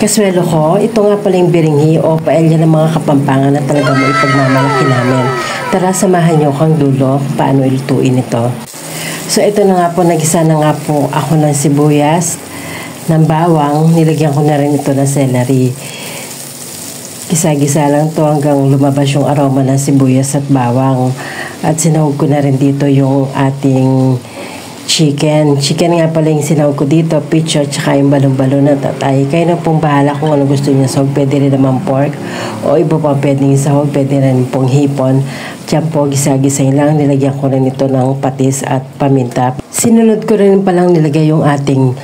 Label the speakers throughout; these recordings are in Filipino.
Speaker 1: Kaswelo ko, ito nga pala yung biringhi o paella ng mga Kapampangan na talaga mo ipagmamalaki namin. Tara, samahan niyo kang dulo paano ilutuin ito. So ito na nga po, nagisa na nga po ako ng sibuyas, ng bawang, nilagyan ko na rin ito ng celery. Gisa-gisa lang to hanggang lumabas yung aroma ng sibuyas at bawang. At sinahog ko na rin dito yung ating chicken. Chicken nga pala yung sinahog ko dito, picho, tsaka yung balon-balon na tatay. Kayo na pong bahala kung ano gusto niya sahog. Pwede rin naman pork o iba pa pwedeng sahog. Pwede rin pong hipon. Diyan po, gisa-gisay lang. Nilagyan ko rin ito ng patis at paminta. Sinunod ko rin palang nilagay yung ating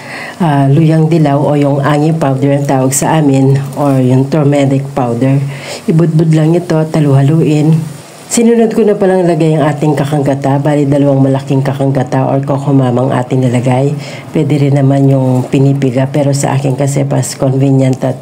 Speaker 1: luyang dilaw o yung angi powder ang tawag sa amin or yung turmeric powder. Ibudbud lang ito, taluhaluin. Sinunod ko na palang lagay ang ating kakanggata, bali dalawang malaking kakanggata or kokomamang ating nilagay. Pwede rin naman yung pinipiga, pero sa akin kasi pas convenient at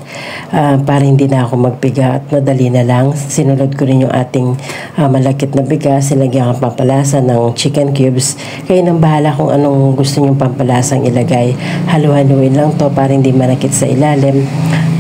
Speaker 1: para hindi na ako magpiga at madali na lang. Sinunod ko rin yung ating malakit na bigas, silagyan ang pampalasa ng chicken cubes. Kayo nang bahala kung anong gusto nyong pampalasang ilagay. Halu-haluin lang to para hindi manakit sa ilalim,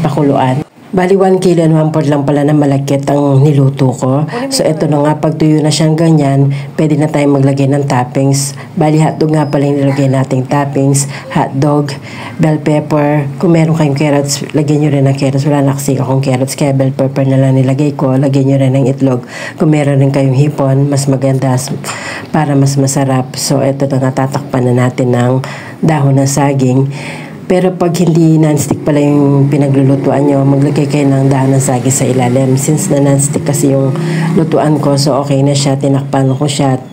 Speaker 1: pakuluan. Bali 1 kilo and 1/4 lang pala na malakit ang niluto ko. So ito na nga, pag tuyo na siyang ganyan, pwede na tayong maglagay ng toppings. Bali hotdog nga pala yung nilagay nating toppings. Hotdog, bell pepper. Kung meron kayong carrots, lagyan nyo rin ng carrots. Wala na kasi akong carrots, kaya bell pepper na lang nilagay ko. Lagyan nyo rin ng itlog. Kung meron rin kayong hipon, mas maganda para mas masarap. So ito na nga, tatakpan na natin ng dahon ng saging. Pero pag hindi non-stick pala yung pinaglulutuan nyo, maglagay kayo ng dahon ng saging sa ilalim. Since na non-stick kasi yung lutuan ko, so okay na siya. Tinakpan ko siya at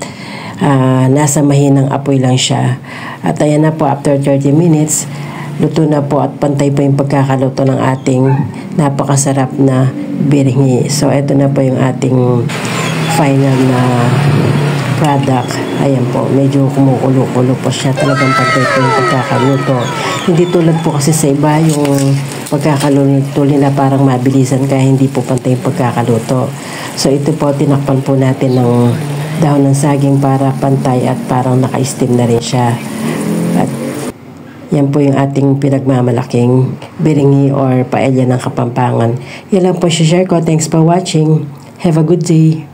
Speaker 1: nasa mahinang apoy lang siya. At ayan na po, after 30 minutes, luto na po at pantay po yung pagkakaluto ng ating napakasarap na biringhi. So ito na po yung ating final na product. Ayan po, medyo kumukulo-kulo po siya. Talagang pantay po yung pagkakaluto. Hindi tulad po kasi sa iba yung pagkakaluto nila parang mabilisan kaya hindi po pantay yung pagkakaluto. So ito po, tinakpan po natin ng dahon ng saging para pantay at parang naka-steam na rin siya. At yan po yung ating pinagmamalaking biringhi or paella ng Kapampangan. Yan lang po share ko. Thanks for watching. Have a good day.